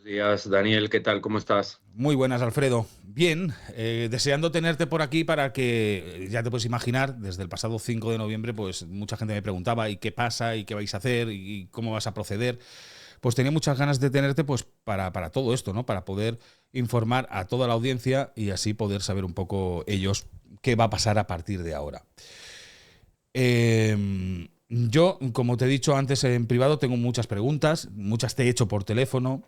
Días, Daniel, ¿qué tal? ¿Cómo estás? Muy buenas, Alfredo. Bien, deseando tenerte por aquí para que, ya te puedes imaginar, desde el pasado 5 de noviembre, pues mucha gente me preguntaba, ¿y qué pasa? ¿Y qué vais a hacer? ¿Y cómo vas a proceder? Pues tenía muchas ganas de tenerte pues para todo esto, ¿no? Para poder informar a toda la audiencia y así poder saber un poco ellos qué va a pasar a partir de ahora. Yo, como te he dicho antes en privado, tengo muchas preguntas, muchas te he hecho por teléfono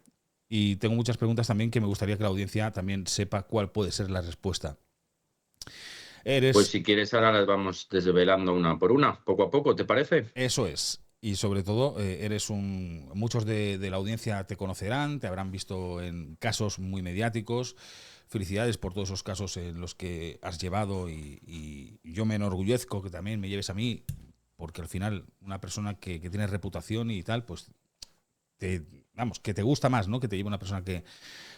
y tengo muchas preguntas también que me gustaría que la audiencia también sepa cuál puede ser la respuesta. Pues Eres, si quieres ahora las vamos desvelando una por una, poco a poco, ¿te parece? eso es. Y sobre todo, muchos de la audiencia te conocerán, te habrán visto en casos muy mediáticos. Felicidades por todos esos casos en los que has llevado y yo me enorgullezco que también me lleves a mí, porque al final una persona que tiene reputación y tal, pues te, vamos, que te gusta más, ¿no? Que te lleve una persona que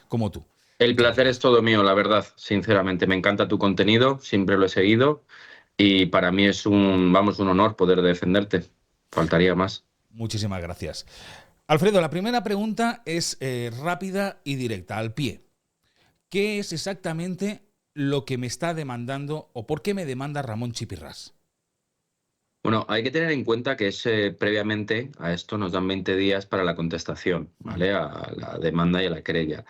como tú. El placer es todo mío, la verdad, sinceramente. Me encanta tu contenido, siempre lo he seguido y para mí es un honor poder defenderte. Faltaría más. Muchísimas gracias. Alfredo, la primera pregunta es rápida y directa, al pie. ¿Qué es exactamente lo que me está demandando o por qué me demanda Ramón Chipirrás? Bueno, hay que tener en cuenta que previamente a esto nos dan 20 días para la contestación, Ujú. ¿vale? A la demanda y a la querella.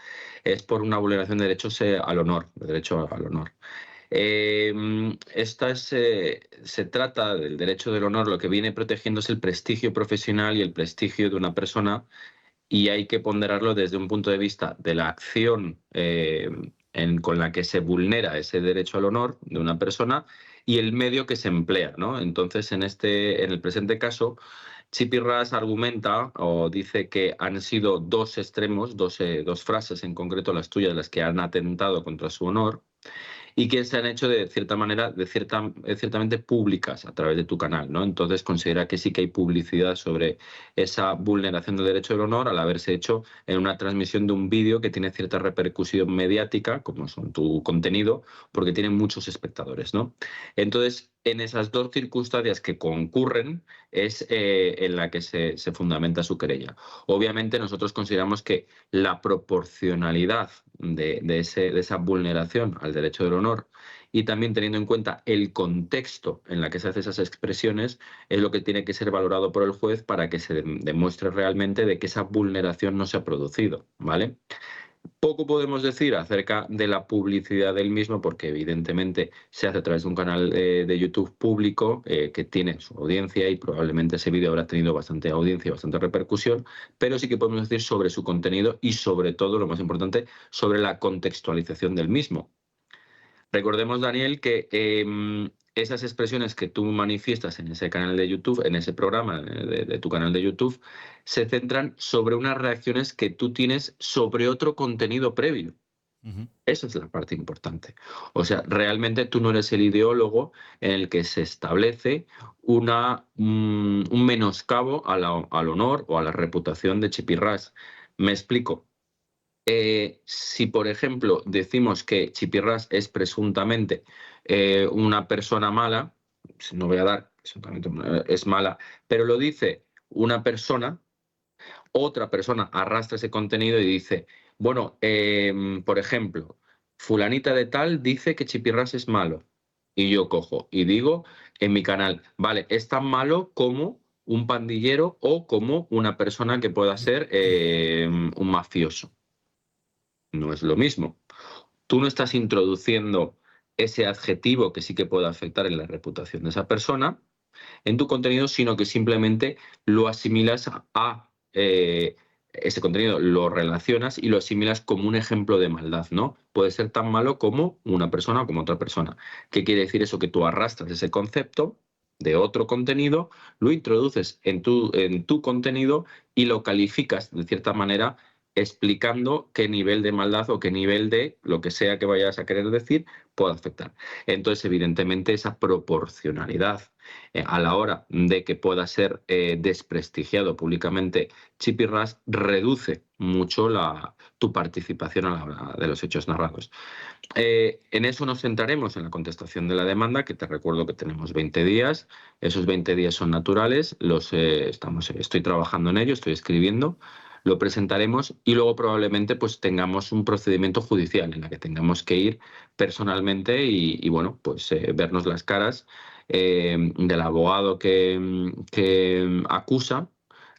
Es por una vulneración de derechos al honor, de derecho al honor. Se trata del derecho del honor, lo que viene protegiendo es el prestigio profesional y el prestigio de una persona y hay que ponderarlo desde un punto de vista de la acción con la que se vulnera ese derecho al honor de una persona y el medio que se emplea, ¿no? Entonces, en el presente caso, Chipi Ras argumenta o dice que han sido dos extremos, dos frases en concreto las tuyas, las que han atentado contra su honor y que se han hecho de cierta manera, ciertamente públicas a través de tu canal, ¿no? Entonces considera que sí que hay publicidad sobre esa vulneración del derecho del honor al haberse hecho en una transmisión de un vídeo que tiene cierta repercusión mediática, como son tu contenido, porque tiene muchos espectadores, ¿no? Entonces, en esas dos circunstancias que concurren es en la que se fundamenta su querella. Obviamente nosotros consideramos que la proporcionalidad de esa vulneración al derecho del honor y también teniendo en cuenta el contexto en la que se hacen esas expresiones es lo que tiene que ser valorado por el juez para que se demuestre realmente de que esa vulneración no se ha producido, ¿vale? Poco podemos decir acerca de la publicidad del mismo porque evidentemente se hace a través de un canal de YouTube público que tiene su audiencia y probablemente ese vídeo habrá tenido bastante audiencia y bastante repercusión, pero sí que podemos decir sobre su contenido y sobre todo, lo más importante, sobre la contextualización del mismo. Recordemos, Daniel, que esas expresiones que tú manifiestas en ese canal de YouTube, en ese programa de tu canal de YouTube, se centran sobre unas reacciones que tú tienes sobre otro contenido previo. Ujú. Esa es la parte importante. O sea, realmente tú no eres el ideólogo en el que se establece un menoscabo al honor o a la reputación de Chipirras. Me explico. Si, por ejemplo, decimos que Chipirras es presuntamente una persona mala, no voy a dar, exactamente, es mala, pero lo dice una persona, otra persona arrastra ese contenido y dice, bueno, por ejemplo, fulanita de tal dice que Chipirras es malo. Y yo cojo y digo en mi canal, vale, es tan malo como un pandillero o como una persona que pueda ser un mafioso. No es lo mismo. Tú no estás introduciendo ese adjetivo que sí que puede afectar en la reputación de esa persona en tu contenido, sino que simplemente lo asimilas ese contenido, lo relacionas y lo asimilas como un ejemplo de maldad, ¿no? Puede ser tan malo como una persona o como otra persona. ¿Qué quiere decir eso? Que tú arrastras ese concepto de otro contenido, lo introduces en tu contenido y lo calificas de cierta manera explicando qué nivel de maldad o qué nivel de lo que sea que vayas a querer decir puede afectar. Entonces, evidentemente, esa proporcionalidad a la hora de que pueda ser desprestigiado públicamente Chipirras reduce mucho tu participación a la hora de los hechos narrados. En eso nos centraremos en la contestación de la demanda, que te recuerdo que tenemos 20 días. Esos 20 días son naturales, estoy trabajando en ello, estoy escribiendo. lo presentaremos y luego probablemente pues tengamos un procedimiento judicial en el que tengamos que ir personalmente y bueno, pues vernos las caras del abogado que acusa,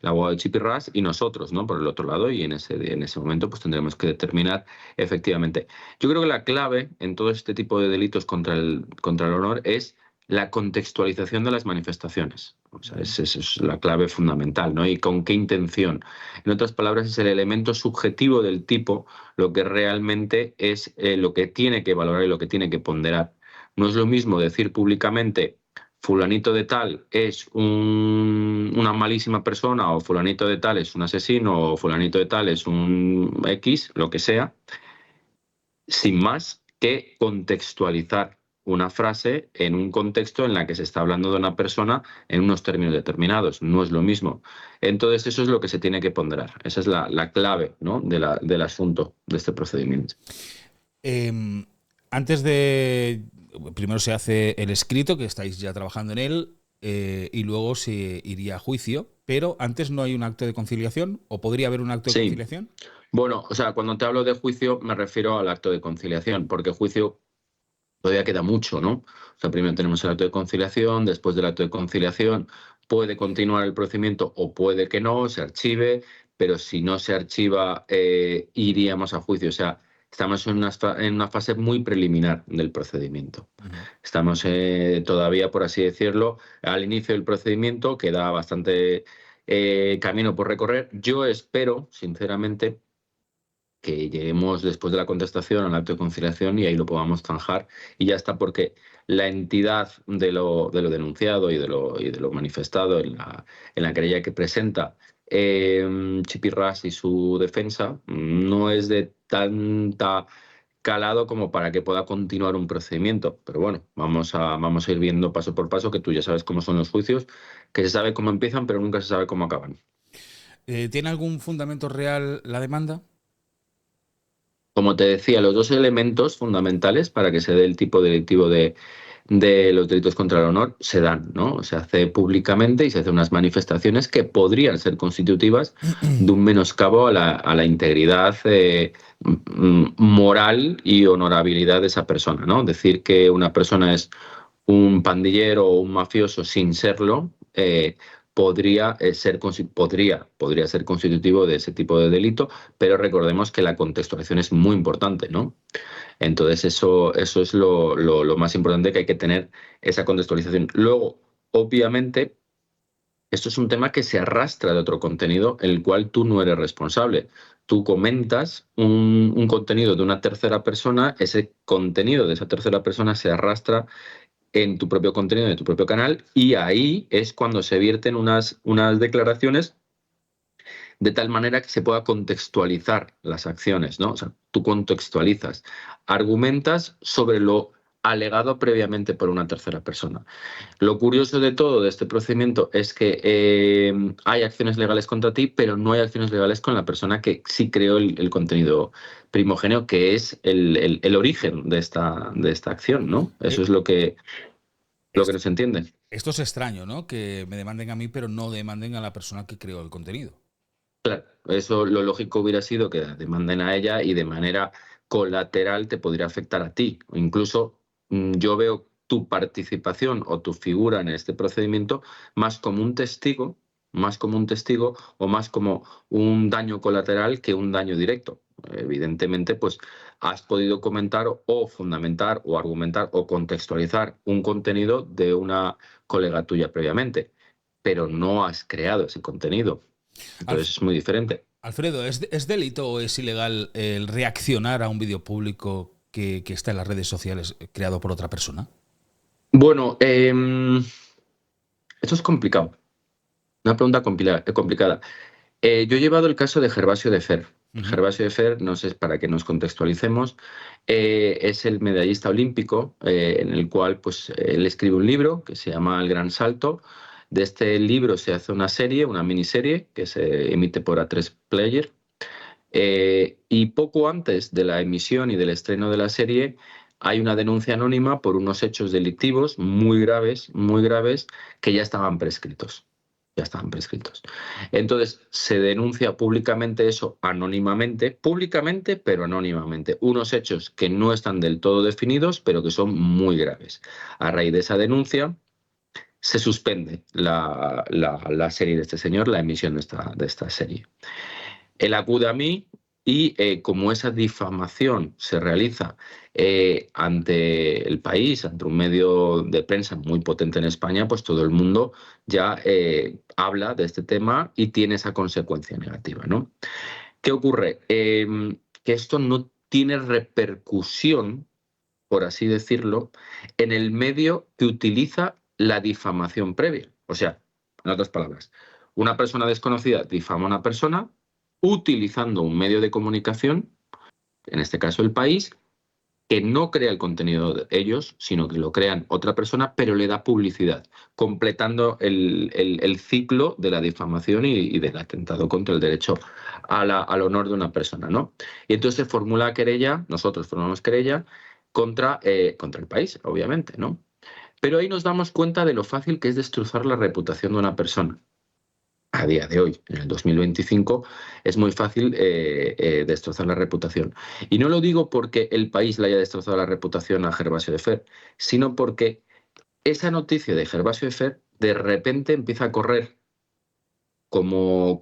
el abogado de Chip y Ras, y nosotros, ¿no? Por el otro lado, y en ese momento pues tendremos que determinar efectivamente. Yo creo que la clave en todo este tipo de delitos contra el honor es la contextualización de las manifestaciones. O sea, esa es la clave fundamental, ¿no? Y con qué intención. En otras palabras, es el elemento subjetivo del tipo lo que realmente es lo que tiene que valorar y lo que tiene que ponderar. No es lo mismo decir públicamente fulanito de tal es una malísima persona o fulanito de tal es un asesino o fulanito de tal es un X, lo que sea, sin más que contextualizar una frase en un contexto en la que se está hablando de una persona en unos términos determinados. No es lo mismo. Entonces, eso es lo que se tiene que ponderar. Esa es la clave, ¿no? Del asunto de este procedimiento. Eh, antes de... Primero se hace el escrito, que estáis ya trabajando en él, y luego se iría a juicio, pero antes no hay un acto de conciliación, o podría haber un acto de Sí. conciliación. Bueno, o sea, cuando te hablo de juicio me refiero al acto de conciliación, porque juicio todavía queda mucho, ¿no? O sea, primero tenemos el acto de conciliación, después del acto de conciliación puede continuar el procedimiento o puede que no, se archive, pero si no se archiva, iríamos a juicio. O sea, estamos en una fase muy preliminar del procedimiento. Estamos todavía, por así decirlo, al inicio del procedimiento, queda bastante camino por recorrer. Yo espero, sinceramente, que lleguemos después de la contestación al acto de conciliación y ahí lo podamos zanjar y ya está, porque la entidad de lo denunciado y de lo manifestado en la querella que presenta Chip y Ras y su defensa no es de tanta calado como para que pueda continuar un procedimiento. Pero bueno, vamos a ir viendo paso por paso, que tú ya sabes cómo son los juicios, que se sabe cómo empiezan, pero nunca se sabe cómo acaban. ¿Tiene algún fundamento real la demanda? Como te decía, los dos elementos fundamentales para que se dé el tipo delictivo de los delitos contra el honor se dan, ¿no? Se hace públicamente y se hacen unas manifestaciones que podrían ser constitutivas de un menoscabo a la integridad moral y honorabilidad de esa persona, ¿no? Decir que una persona es un pandillero o un mafioso sin serlo, podría ser constitutivo de ese tipo de delito, pero recordemos que la contextualización es muy importante, ¿no? Entonces eso es lo más importante, que hay que tener esa contextualización. Luego, obviamente, esto es un tema que se arrastra de otro contenido, el cual tú no eres responsable. Tú comentas un contenido de una tercera persona, ese contenido de esa tercera persona se arrastra en tu propio contenido, de tu propio canal, y ahí es cuando se vierten unas declaraciones de tal manera que se pueda contextualizar las acciones, ¿no? O sea, tú contextualizas, argumentas sobre lo alegado previamente por una tercera persona. Lo curioso de todo de este procedimiento es que hay acciones legales contra ti, pero no hay acciones legales con la persona que sí creó el contenido primogéneo, que es el origen de esta acción, ¿no? Eso Eh, es lo que esto, no se entiende. esto es extraño, ¿no? Que me demanden a mí, pero no demanden a la persona que creó el contenido. Claro, eso lo lógico hubiera sido que la demanden a ella y de manera colateral te podría afectar a ti. O incluso yo veo tu participación o tu figura en este procedimiento más como un testigo, más como un testigo o más como un daño colateral que un daño directo. Evidentemente, pues has podido comentar o fundamentar o argumentar o contextualizar un contenido de una colega tuya previamente, pero no has creado ese contenido. Alf- Entonces es muy diferente. Alfredo, ¿es delito o es ilegal el reaccionar a un vídeo público que está en las redes sociales creado por otra persona? Bueno, esto es complicado. Una pregunta complicada. Yo he llevado el caso de Gervasio de Fer. Ujú. Gervasio de Fer, no sé, para que nos contextualicemos, es el medallista olímpico en el cual pues, él escribe un libro que se llama El Gran Salto. De este libro se hace una serie, una miniserie, que se emite por A3 Player. Y poco antes de la emisión y del estreno de la serie, hay una denuncia anónima por unos hechos delictivos muy graves, que ya estaban prescritos. ya estaban prescritos. Entonces, se denuncia públicamente eso anónimamente, públicamente, pero anónimamente. Unos hechos que no están del todo definidos, pero que son muy graves. A raíz de esa denuncia, se suspende la serie de este señor, la emisión de esta serie. Él acude a mí y como esa difamación se realiza ante el país, ante un medio de prensa muy potente en España, pues todo el mundo ya habla de este tema y tiene esa consecuencia negativa, ¿no? ¿Qué ocurre? Que esto no tiene repercusión, por así decirlo, en el medio que utiliza la difamación previa. O sea, en otras palabras, una persona desconocida difama a una persona utilizando un medio de comunicación, en este caso el país, que no crea el contenido de ellos, sino que lo crean otra persona, pero le da publicidad, completando el ciclo de la difamación y del atentado contra el derecho al honor de una persona, ¿no? Y entonces se formula querella, nosotros formulamos querella contra el país, obviamente, ¿no? Pero ahí nos damos cuenta de lo fácil que es destrozar la reputación de una persona. A día de hoy, en el 2025, es muy fácil destrozar la reputación. Y no lo digo porque el país le haya destrozado la reputación a Gervasio de Fer, sino porque esa noticia de Gervasio de Fer de repente empieza a correr como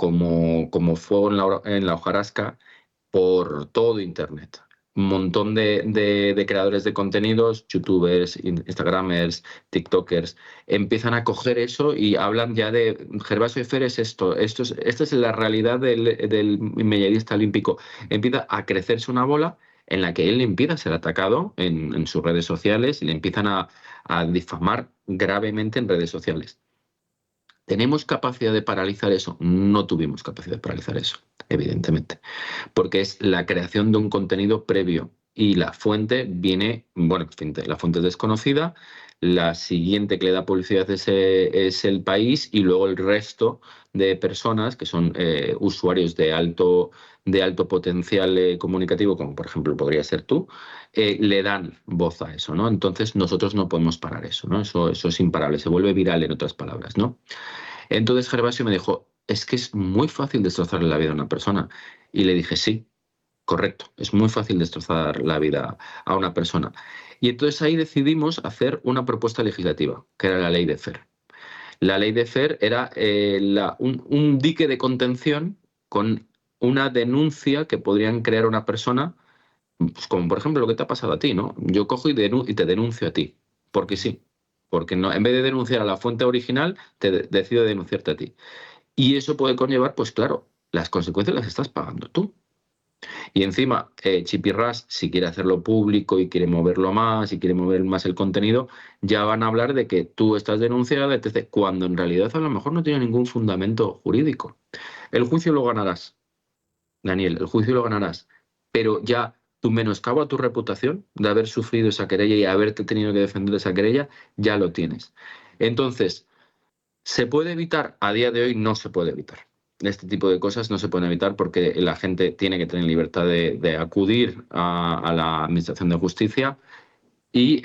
fuego en la hojarasca por todo Internet. Un montón de creadores de contenidos, youtubers, instagramers, tiktokers, empiezan a coger eso y hablan ya de Gervasio Fer es esto, esta es la realidad del medallista olímpico. Empieza a crecerse una bola en la que él empieza a ser atacado en sus redes sociales y le empiezan a difamar gravemente en redes sociales. ¿Tenemos capacidad de paralizar eso? No tuvimos capacidad de paralizar eso, evidentemente, porque es la creación de un contenido previo y la fuente viene, bueno, la fuente es desconocida, la siguiente que le da publicidad es el país y luego el resto de personas que son usuarios de alto potencial comunicativo, como por ejemplo podría ser tú, le dan voz a eso, ¿no? Entonces nosotros no podemos parar eso, ¿no? Eso es imparable, se vuelve viral en otras palabras, ¿no? Entonces Gervasio me dijo, es que es muy fácil destrozarle la vida a una persona. Y le dije, sí, correcto, es muy fácil destrozar la vida a una persona. Y entonces ahí decidimos hacer una propuesta legislativa, que era la ley de FER. La ley de FER era un dique de contención con una denuncia que podrían crear una persona, pues como por ejemplo lo que te ha pasado a ti, ¿no? Yo cojo y te denuncio a ti, porque sí, porque no, en vez de denunciar a la fuente original, decido denunciarte a ti. Y eso puede conllevar, pues claro, las consecuencias las estás pagando tú. Y encima, Chipirras, si quiere hacerlo público y quiere moverlo más y quiere mover más el contenido, ya van a hablar de que tú estás denunciada, etc., cuando en realidad a lo mejor no tiene ningún fundamento jurídico. El juicio lo ganarás, Daniel, el juicio lo ganarás, pero ya tu menoscabo a tu reputación de haber sufrido esa querella y haberte tenido que defender de esa querella, ya lo tienes. Entonces, ¿se puede evitar? A día de hoy no se puede evitar. Este tipo de cosas no se pueden evitar porque la gente tiene que tener libertad de acudir a la Administración de Justicia y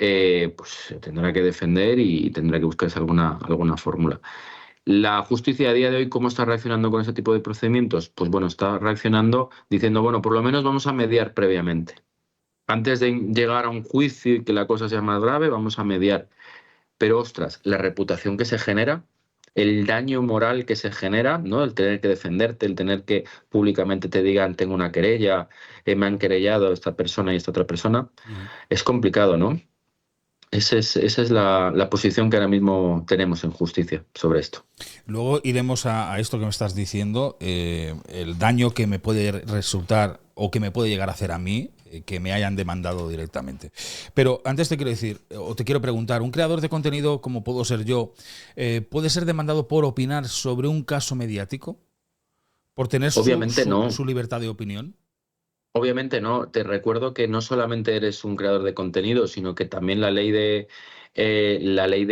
pues se tendrá que defender y tendrá que buscarse alguna fórmula. La justicia a día de hoy, ¿cómo está reaccionando con ese tipo de procedimientos? Pues bueno, está reaccionando diciendo, bueno, por lo menos vamos a mediar previamente. Antes de llegar a un juicio y que la cosa sea más grave, vamos a mediar. Pero ostras, la reputación que se genera, el daño moral que se genera, ¿no? El tener que defenderte, el tener que públicamente te digan tengo una querella, me han querellado esta persona y esta otra persona, es complicado, ¿no? Esa es la posición que ahora mismo tenemos en justicia sobre esto. Luego iremos a esto que me estás diciendo, el daño que me puede resultar o que me puede llegar a hacer a mí, que me hayan demandado directamente. Pero antes te quiero decir, o te quiero preguntar, ¿un creador de contenido como puedo ser yo, puede ser demandado por opinar sobre un caso mediático? ¿Por tener Obviamente no. su libertad de opinión? Obviamente no, te recuerdo que no solamente eres un creador de contenido, sino que también la ley de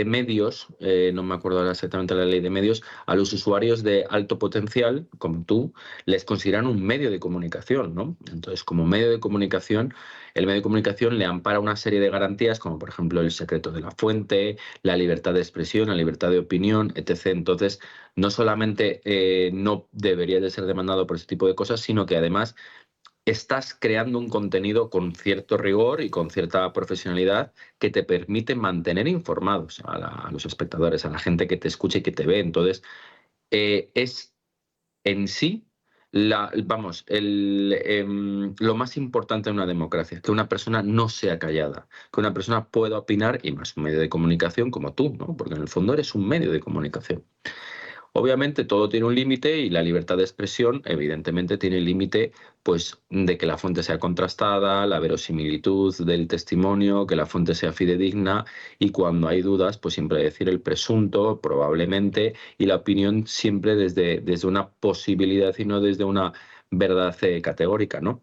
medios, no me acuerdo ahora exactamente la ley de medios, a los usuarios de alto potencial, como tú, les consideran un medio de comunicación, ¿no? Entonces, como medio de comunicación, el medio de comunicación le ampara una serie de garantías, como por ejemplo el secreto de la fuente, la libertad de expresión, la libertad de opinión, etc. Entonces, no solamente no debería de ser demandado por ese tipo de cosas, sino que además estás creando un contenido con cierto rigor y con cierta profesionalidad que te permite mantener informados a los espectadores, a la gente que te escucha y que te ve. Entonces, es en sí, lo más importante en una democracia, que una persona no sea callada, que una persona pueda opinar, y más un medio de comunicación como tú, ¿no? Porque en el fondo eres un medio de comunicación. Obviamente todo tiene un límite y la libertad de expresión evidentemente tiene el límite pues de que la fuente sea contrastada, la verosimilitud del testimonio, que la fuente sea fidedigna y cuando hay dudas pues siempre decir el presunto, probablemente y la opinión siempre desde una posibilidad y no desde una verdad categórica, ¿no?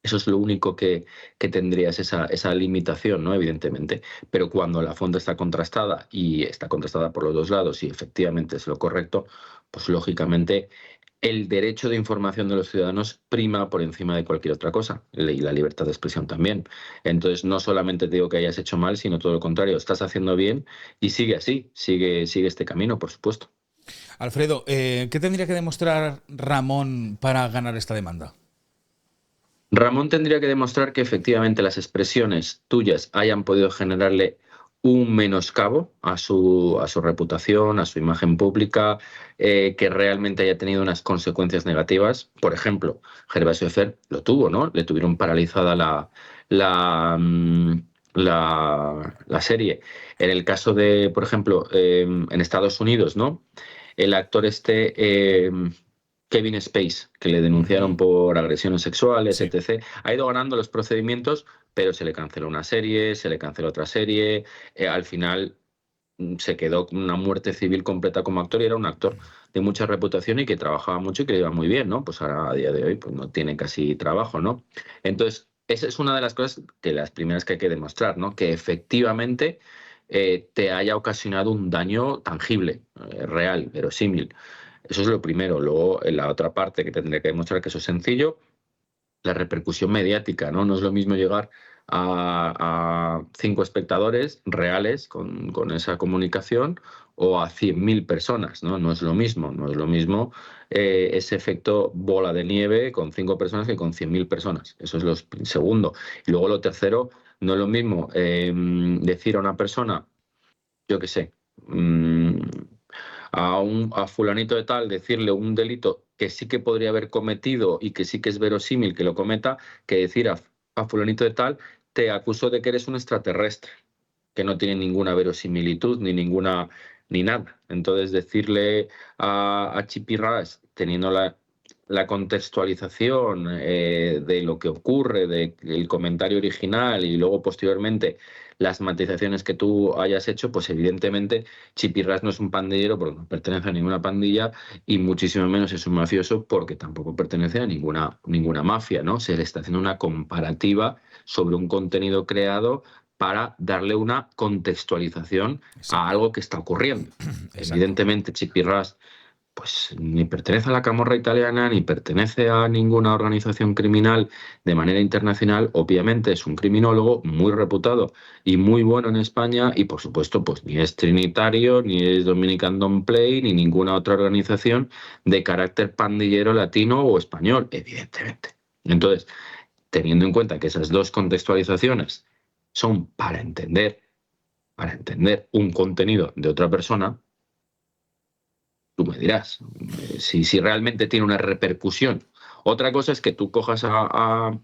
Eso es lo único que tendrías esa limitación, ¿no? Evidentemente. Pero cuando la fuente está contrastada y está contrastada por los dos lados y efectivamente es lo correcto, pues lógicamente el derecho de información de los ciudadanos prima por encima de cualquier otra cosa y la libertad de expresión también. Entonces, no solamente te digo que hayas hecho mal, sino todo lo contrario, estás haciendo bien y sigue así, sigue este camino, por supuesto. Alfredo, ¿qué tendría que demostrar Ramón para ganar esta demanda? Ramón tendría que demostrar que efectivamente las expresiones tuyas hayan podido generarle un menoscabo a su reputación, a su imagen pública, que realmente haya tenido unas consecuencias negativas. Por ejemplo, Gervasio Fer lo tuvo, ¿no? Le tuvieron paralizada la, mm, la serie. En el caso de, por ejemplo, en Estados Unidos, ¿no? El actor Kevin Space, que le denunciaron Ujú. por agresiones sexuales, Sí. etc. Ha ido ganando los procedimientos, pero se le canceló una serie, se le canceló otra serie. Al final se quedó con una muerte civil completa como actor y era un actor de mucha reputación y que trabajaba mucho y que le iba muy bien, ¿no? Pues ahora a día de hoy pues no tiene casi trabajo, ¿no? Entonces, esa es una de las cosas que las primeras que hay que demostrar, ¿no? Que efectivamente te haya ocasionado un daño tangible, real, verosímil. Eso es lo primero. Luego, en la otra parte que tendría que demostrar que eso es sencillo, la repercusión mediática, ¿no? No es lo mismo llegar a 5 espectadores reales con esa comunicación o a 100.000 personas, ¿no? No es lo mismo, no es lo mismo ese efecto bola de nieve con 5 personas que con 100.000 personas. Eso es lo segundo. Y luego lo tercero, no es lo mismo decir a una persona, yo qué sé, a fulanito de tal decirle un delito que sí que podría haber cometido y que sí que es verosímil que lo cometa, que decir a fulanito de tal te acuso de que eres un extraterrestre, que no tiene ninguna verosimilitud ni ninguna ni nada. Entonces decirle a Chipirras, teniendo la contextualización de lo que ocurre, del comentario original y luego posteriormente las matizaciones que tú hayas hecho, pues evidentemente Chipirras no es un pandillero porque no pertenece a ninguna pandilla y muchísimo menos es un mafioso porque tampoco pertenece a ninguna mafia, ¿no? Se le está haciendo una comparativa sobre un contenido creado para darle una contextualización a Exacto. algo que está ocurriendo. Exacto. Evidentemente, Chipirras pues ni pertenece a la camorra italiana, ni pertenece a ninguna organización criminal de manera internacional. Obviamente es un criminólogo muy reputado y muy bueno en España y por supuesto pues ni es trinitario, ni es Dominican Don't Play, ni ninguna otra organización de carácter pandillero latino o español, evidentemente. Entonces, teniendo en cuenta que esas dos contextualizaciones son para entender un contenido de otra persona, tú me dirás si realmente tiene una repercusión. Otra cosa es que tú cojas a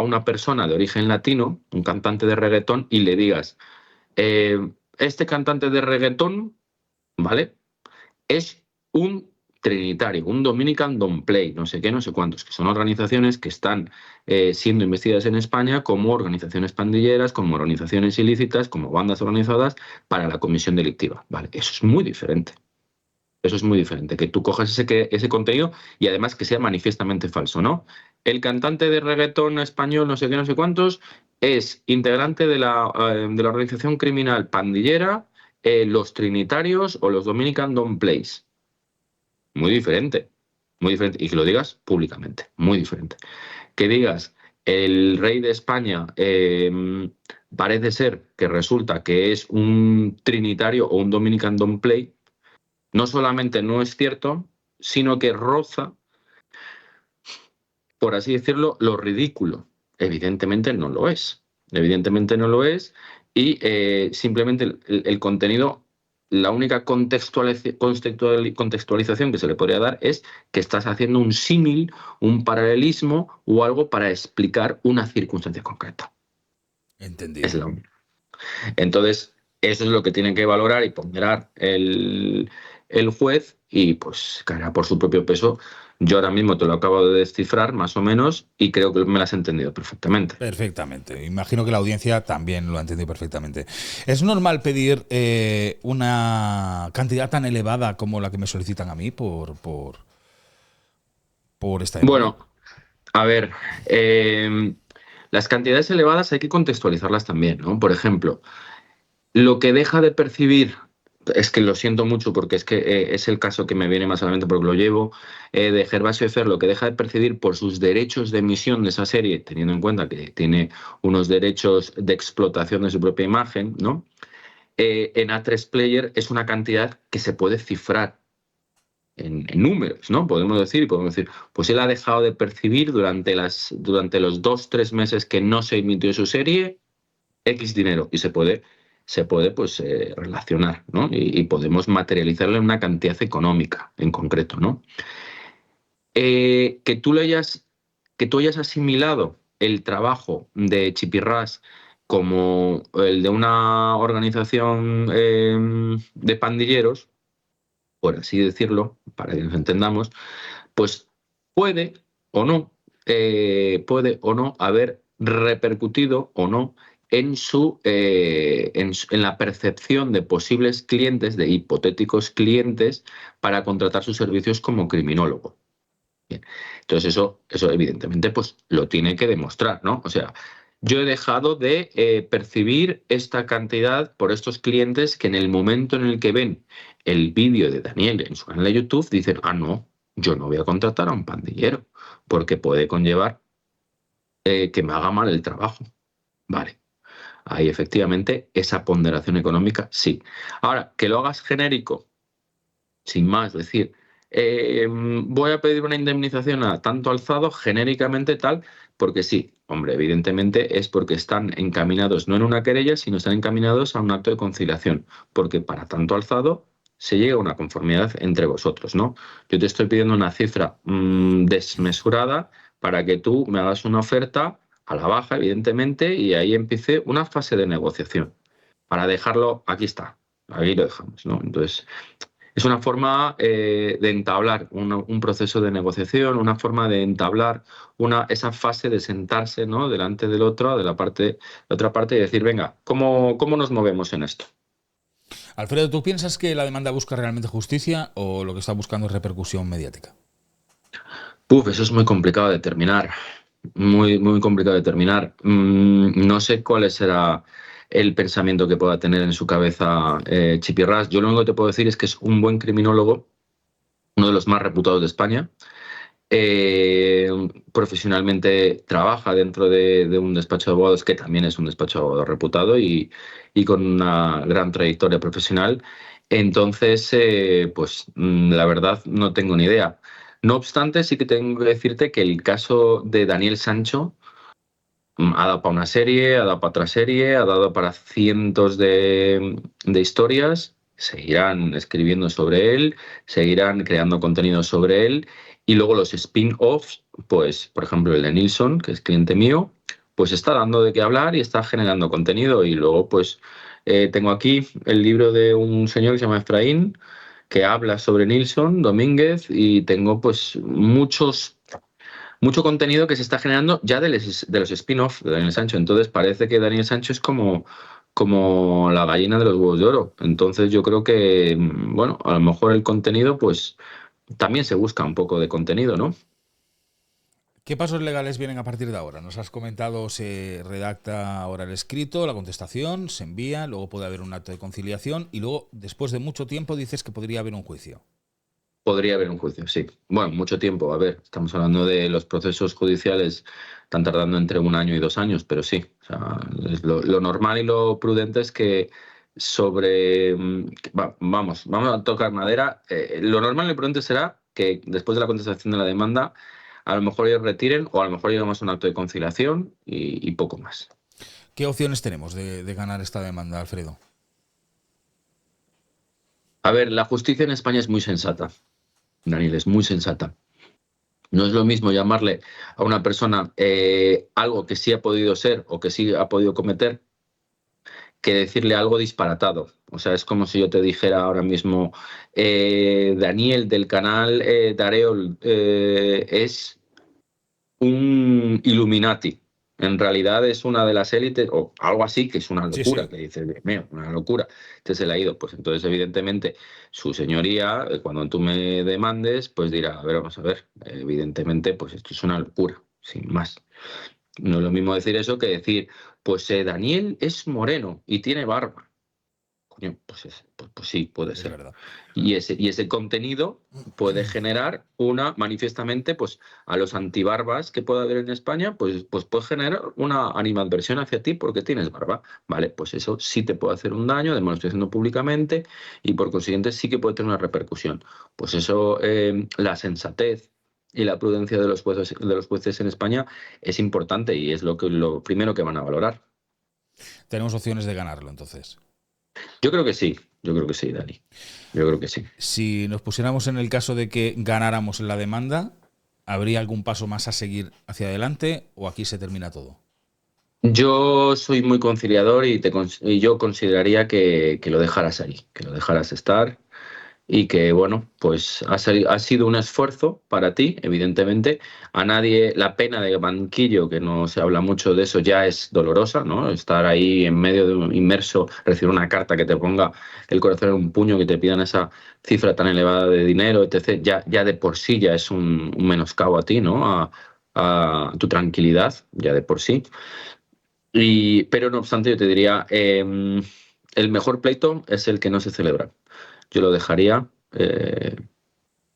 una persona de origen latino, un cantante de reggaetón, y le digas, este cantante de reggaetón, ¿vale? Es un trinitario, un Dominican Don't Play, no sé qué, no sé cuántos, que son organizaciones que están siendo investigadas en España como organizaciones pandilleras, como organizaciones ilícitas, como bandas organizadas para la comisión delictiva, ¿vale? Eso es muy diferente. Eso es muy diferente, que tú cojas ese contenido y además que sea manifiestamente falso, ¿no? el cantante de reggaetón español, no sé qué, no sé cuántos, es integrante de la organización criminal pandillera Los Trinitarios o los Dominican Don't Plays. Muy diferente, muy diferente. Y que lo digas públicamente, muy diferente. Que digas, el rey de España parece ser que resulta que es un trinitario o un Dominican Don't Play, no solamente no es cierto, sino que roza, por así decirlo, lo ridículo. Evidentemente no lo es. Evidentemente no lo es. Y simplemente el contenido, la única contextualización que se le podría dar es que estás haciendo un símil, un paralelismo o algo para explicar una circunstancia concreta. Es Entendido. la única. Entonces, eso es lo que tiene que valorar y ponderar el juez y pues caerá por su propio peso. Yo ahora mismo te lo acabo de descifrar más o menos y creo que me lo has entendido perfectamente. Perfectamente. Imagino que la audiencia también lo ha entendido perfectamente. ¿Es normal pedir una cantidad tan elevada como la que me solicitan a mí por esta denuncia? Bueno, a ver, las cantidades elevadas hay que contextualizarlas también, ¿no? Por ejemplo, lo que deja de percibir, es que lo siento mucho porque es que es el caso que me viene más a la mente porque lo llevo, de Gervasio Fer, lo que deja de percibir por sus derechos de emisión de esa serie, teniendo en cuenta que tiene unos derechos de explotación de su propia imagen, ¿no? En A3 Player es una cantidad que se puede cifrar en números, ¿no? Podemos decir, pues él ha dejado de percibir durante los 2, 3 meses que no se emitió su serie X dinero y se puede pues relacionar, ¿no? Y podemos materializarle una cantidad económica en concreto, ¿no? Que tú hayas asimilado el trabajo de Chipirras como el de una organización de pandilleros, por así decirlo, para que nos entendamos, pues puede puede o no haber repercutido o no en la percepción de posibles clientes, de hipotéticos clientes, para contratar sus servicios como criminólogo. Bien. Entonces eso evidentemente pues lo tiene que demostrar, ¿no? O sea, yo he dejado de percibir esta cantidad por estos clientes que en el momento en el que ven el vídeo de Daniel en su canal de YouTube dicen, ah, no, yo no voy a contratar a un pandillero porque puede conllevar que me haga mal el trabajo. Vale, ahí efectivamente esa ponderación económica sí. Ahora, que lo hagas genérico sin más, decir, voy a pedir una indemnización a tanto alzado, genéricamente tal, porque sí, hombre, evidentemente es porque están encaminados no en una querella, sino están encaminados a un acto de conciliación, porque para tanto alzado se llega a una conformidad entre vosotros, ¿no? Yo te estoy pidiendo una cifra desmesurada para que tú me hagas una oferta a la baja, evidentemente, y ahí empiece una fase de negociación. Para dejarlo, aquí está, ahí lo dejamos, ¿no? Entonces, es una forma de entablar un proceso de negociación, una forma de entablar esa fase de sentarse, ¿no? Delante del otro, de la otra parte, y decir, venga, ¿cómo nos movemos en esto? Alfredo, ¿tú piensas que la demanda busca realmente justicia o lo que está buscando es repercusión mediática? Puf, eso es muy complicado de determinar. Muy, muy complicado de determinar. No sé cuál será el pensamiento que pueda tener en su cabeza Chipirras. Yo lo único que te puedo decir es que es un buen criminólogo, uno de los más reputados de España. Eh, Profesionalmente trabaja dentro de un despacho de abogados que también es un despacho de abogados reputado y con una gran trayectoria profesional. Entonces, pues la verdad no tengo ni idea. No obstante, sí que tengo que decirte que el caso de Daniel Sancho ha dado para una serie, ha dado para otra serie, ha dado para cientos de historias. Seguirán escribiendo sobre él, seguirán creando contenido sobre él. Y luego los spin-offs, pues, por ejemplo, el de Nilsson, que es cliente mío, pues está dando de qué hablar y está generando contenido. Y luego, pues, tengo aquí el libro de un señor que se llama Efraín, que habla sobre Nilsson Domínguez, y tengo, pues, mucho contenido que se está generando ya de los spin-off de Daniel Sancho. Entonces parece que Daniel Sancho es como la gallina de los huevos de oro. Entonces yo creo que, bueno, a lo mejor el contenido, pues también se busca un poco de contenido, ¿no? ¿Qué pasos legales vienen a partir de ahora? Nos has comentado, se redacta ahora el escrito, la contestación, se envía, luego puede haber un acto de conciliación y luego, después de mucho tiempo, dices que podría haber un juicio. Podría haber un juicio, sí. Bueno, mucho tiempo. A ver, estamos hablando de los procesos judiciales, están tardando entre 1 año y 2 años, pero sí. O sea, lo normal y lo prudente es que vamos a tocar madera. Lo normal y lo prudente será que después de la contestación de la demanda, a lo mejor ellos retiren o a lo mejor llegamos a un acto de conciliación y poco más. ¿Qué opciones tenemos de ganar esta demanda, Alfredo? A ver, la justicia en España es muy sensata, Daniel, es muy sensata. No es lo mismo llamarle a una persona algo que sí ha podido ser o que sí ha podido cometer que decirle algo disparatado. O sea, es como si yo te dijera ahora mismo, Daniel del canal Dareol es un Illuminati. En realidad es una de las élites, o algo así, que es una Sí, locura, sí. que dices, Dios mío, una locura. Entonces se le ha ido. Pues entonces, evidentemente, su señoría, cuando tú me demandes, pues dirá, a ver, vamos a ver, evidentemente, pues esto es una locura, sin más. No es lo mismo decir eso que decir, pues Daniel es moreno y tiene barba. Coño, pues sí, puede Es ser. verdad. Y ese contenido puede generar manifiestamente, pues a los antibarbas que pueda haber en España, pues puede generar una animadversión hacia ti porque tienes barba. Vale, pues eso sí te puede hacer un daño, además lo estoy haciendo públicamente y por consiguiente sí que puede tener una repercusión. Pues eso, la sensatez y la prudencia de los jueces en España es importante y es lo primero que van a valorar. Tenemos opciones de ganarlo, entonces. Yo creo que sí, Dani. Yo creo que sí. Si nos pusiéramos en el caso de que ganáramos la demanda, ¿habría algún paso más a seguir hacia adelante o aquí se termina todo? Yo soy muy conciliador y yo consideraría que lo dejaras ahí, que lo dejaras estar y que, bueno, pues ha sido un esfuerzo para ti, evidentemente. A nadie, la pena de banquillo, que no se habla mucho de eso, ya es dolorosa, ¿no? Estar ahí en medio de un inmerso, recibir una carta que te ponga el corazón en un puño, que te pidan esa cifra tan elevada de dinero, etc., ya de por sí ya es un menoscabo a ti, ¿no? A tu tranquilidad, ya de por sí. Pero no obstante, yo te diría, el mejor pleito es el que no se celebra. Yo lo dejaría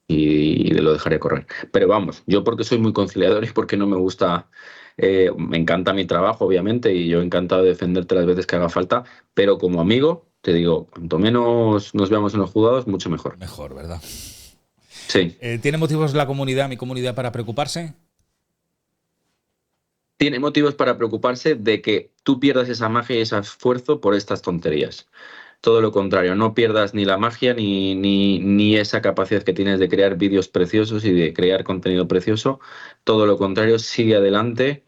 y lo dejaría correr. Pero vamos, yo porque soy muy conciliador y porque no me gusta, me encanta mi trabajo, obviamente, y yo encantado de defenderte las veces que haga falta, pero como amigo, te digo, cuanto menos nos veamos en los juzgados, mucho mejor. Mejor, ¿verdad? Sí. ¿Tiene motivos la comunidad, mi comunidad, para preocuparse? Tiene motivos para preocuparse de que tú pierdas esa magia y ese esfuerzo por estas tonterías. Todo lo contrario, no pierdas ni la magia ni esa capacidad que tienes de crear vídeos preciosos y de crear contenido precioso. Todo lo contrario, sigue adelante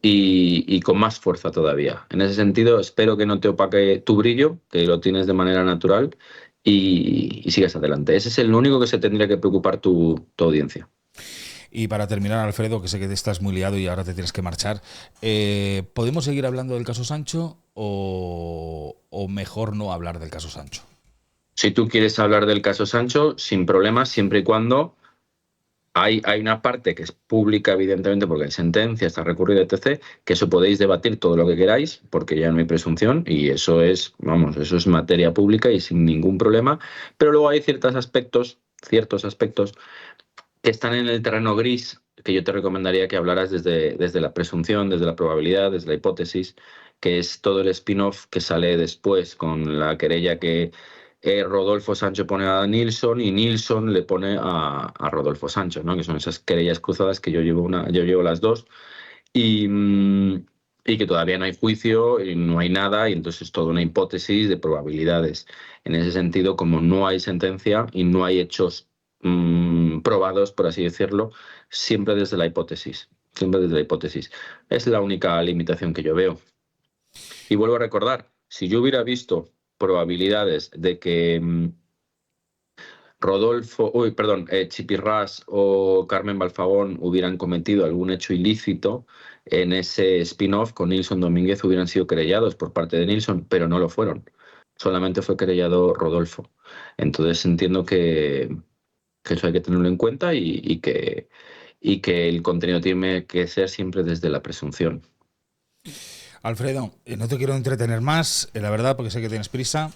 y con más fuerza todavía. En ese sentido, espero que no te opaque tu brillo, que lo tienes de manera natural y sigas adelante. Ese es el único que se tendría que preocupar tu audiencia. Y para terminar, Alfredo, que sé que te estás muy liado y ahora te tienes que marchar, ¿podemos seguir hablando del caso Sancho o mejor no hablar del caso Sancho? Si tú quieres hablar del caso Sancho, sin problemas, siempre y cuando hay una parte que es pública, evidentemente, porque hay sentencia, está recurrido, etc., que eso podéis debatir todo lo que queráis, porque ya no hay presunción, y eso es, vamos, eso es materia pública y sin ningún problema. Pero luego hay ciertos aspectos que están en el terreno gris, que yo te recomendaría que hablaras desde la presunción, desde la probabilidad, desde la hipótesis, que es todo el spin-off que sale después con la querella que Rodolfo Sancho pone a Nilsson y Nilsson le pone a Rodolfo Sancho, ¿no? Que son esas querellas cruzadas que yo llevo las dos y, y que todavía no hay juicio y no hay nada y entonces es toda una hipótesis de probabilidades. En ese sentido, como no hay sentencia y no hay hechos probados, por así decirlo, siempre desde la hipótesis. Siempre desde la hipótesis. Es la única limitación que yo veo. Y vuelvo a recordar, si yo hubiera visto probabilidades de que Chipirrás o Carmen Balfagón hubieran cometido algún hecho ilícito en ese spin-off con Nilsson Domínguez, hubieran sido querellados por parte de Nilsson, pero no lo fueron. Solamente fue querellado Rodolfo. Entonces entiendo que eso hay que tenerlo en cuenta y que el contenido tiene que ser siempre desde la presunción. Alfredo, no te quiero entretener más, la verdad, porque sé que tienes prisa.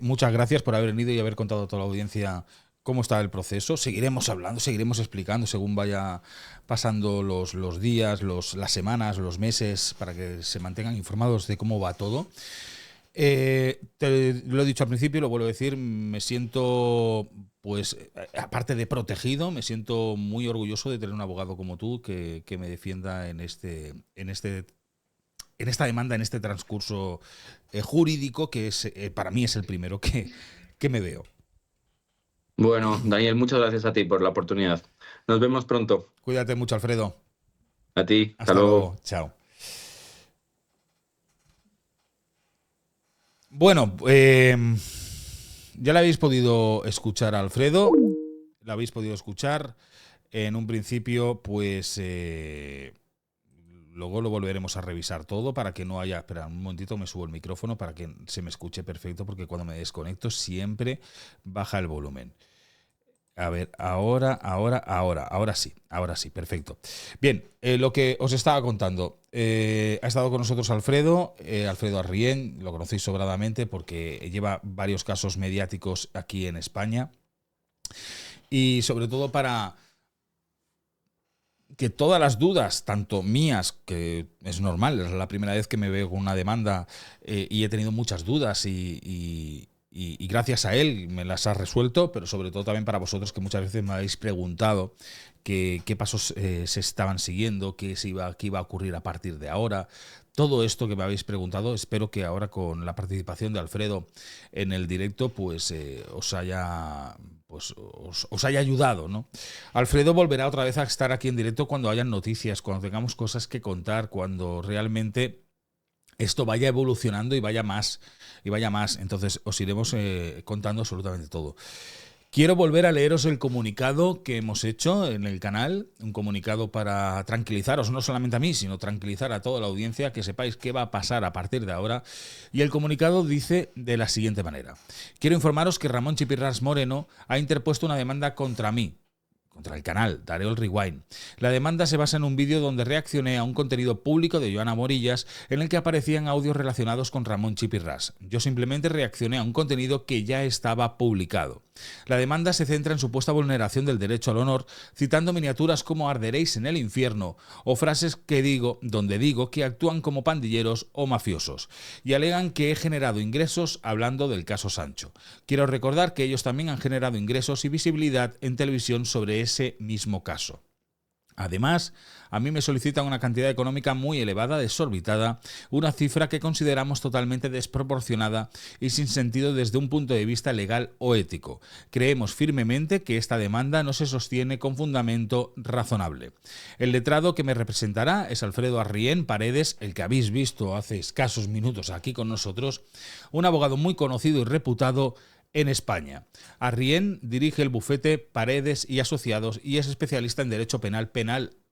Muchas gracias por haber venido y haber contado a toda la audiencia cómo está el proceso. Seguiremos hablando, seguiremos explicando según vaya pasando los días, las semanas, los meses, para que se mantengan informados de cómo va todo. Te lo he dicho al principio, lo vuelvo a decir, me siento, pues, aparte de protegido, me siento muy orgulloso de tener un abogado como tú que me defienda en esta demanda, en este transcurso jurídico, que es para mí es el primero que me veo. Bueno, Daniel, muchas gracias a ti por la oportunidad. Nos vemos pronto. Cuídate mucho, Alfredo. A ti, hasta Hasta luego. luego. Chao. Bueno, ya le habéis podido escuchar a Alfredo, la habéis podido escuchar. En un principio, pues luego lo volveremos a revisar todo para que no haya... Espera, un momentito, me subo el micrófono para que se me escuche perfecto, porque cuando me desconecto siempre baja el volumen. A ver, ahora sí, perfecto. Bien, lo que os estaba contando, ha estado con nosotros Alfredo Arrién, lo conocéis sobradamente porque lleva varios casos mediáticos aquí en España, y sobre todo para que todas las dudas, tanto mías, que es normal, es la primera vez que me veo con una demanda y he tenido muchas dudas y gracias a él me las ha resuelto, pero sobre todo también para vosotros, que muchas veces me habéis preguntado qué pasos se estaban siguiendo, qué iba a ocurrir a partir de ahora. Todo esto que me habéis preguntado, espero que ahora con la participación de Alfredo en el directo, pues os haya ayudado, ¿no? Alfredo volverá otra vez a estar aquí en directo cuando hayan noticias, cuando tengamos cosas que contar, cuando realmente esto vaya evolucionando y vaya más. Entonces os iremos contando absolutamente todo. Quiero volver a leeros el comunicado que hemos hecho en el canal, un comunicado para tranquilizaros, no solamente a mí, sino tranquilizar a toda la audiencia, que sepáis qué va a pasar a partir de ahora. Y el comunicado dice de la siguiente manera: quiero informaros que Ramón Chipirras Moreno ha interpuesto una demanda contra mí, contra el canal, daré el rewind. La demanda se basa en un vídeo donde reaccioné a un contenido público de Joana Morillas en el que aparecían audios relacionados con Ramón Chipirras. Yo simplemente reaccioné a un contenido que ya estaba publicado. La demanda se centra en supuesta vulneración del derecho al honor, citando miniaturas como "arderéis en el infierno" o frases donde digo que actúan como pandilleros o mafiosos, y alegan que he generado ingresos hablando del caso Sancho. Quiero recordar que ellos también han generado ingresos y visibilidad en televisión sobre ese mismo caso. Además, a mí me solicitan una cantidad económica muy elevada, desorbitada, una cifra que consideramos totalmente desproporcionada y sin sentido desde un punto de vista legal o ético. Creemos firmemente que esta demanda no se sostiene con fundamento razonable. El letrado que me representará es Alfredo Arrién Paredes, el que habéis visto hace escasos minutos aquí con nosotros, un abogado muy conocido y reputado en España. Arrién dirige el bufete Paredes y Asociados y es especialista en derecho penal,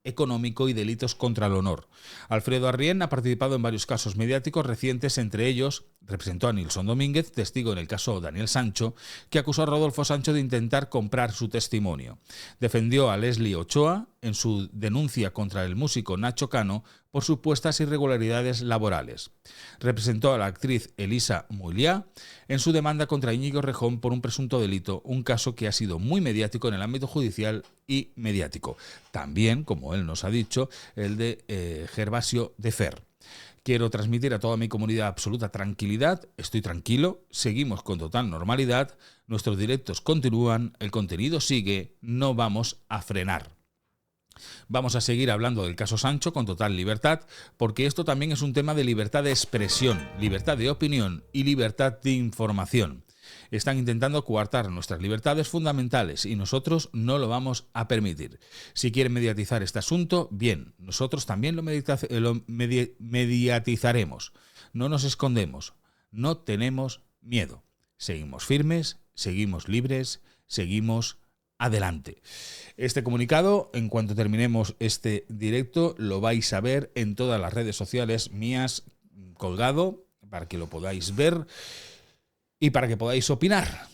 económico y delitos contra el honor. Alfredo Arrién ha participado en varios casos mediáticos recientes, entre ellos representó a Nilson Domínguez, testigo en el caso Daniel Sancho, que acusó a Rodolfo Sancho de intentar comprar su testimonio. Defendió a Leslie Ochoa en su denuncia contra el músico Nacho Cano por supuestas irregularidades laborales. Representó a la actriz Elisa Mouliá en su demanda contra Íñigo Rejón por un presunto delito, un caso que ha sido muy mediático en el ámbito judicial y mediático. También, como él nos ha dicho, el de Gervasio de Fer. Quiero transmitir a toda mi comunidad absoluta tranquilidad, estoy tranquilo, seguimos con total normalidad, nuestros directos continúan, el contenido sigue, no vamos a frenar. Vamos a seguir hablando del caso Sancho con total libertad, porque esto también es un tema de libertad de expresión, libertad de opinión y libertad de información. Están intentando coartar nuestras libertades fundamentales y nosotros no lo vamos a permitir. Si quieren mediatizar este asunto, bien, nosotros también lo mediatizaremos. No nos escondemos, no tenemos miedo. Seguimos firmes, seguimos libres, seguimos adelante. Este comunicado, en cuanto terminemos este directo, lo vais a ver en todas las redes sociales mías colgado para que lo podáis ver y para que podáis opinar.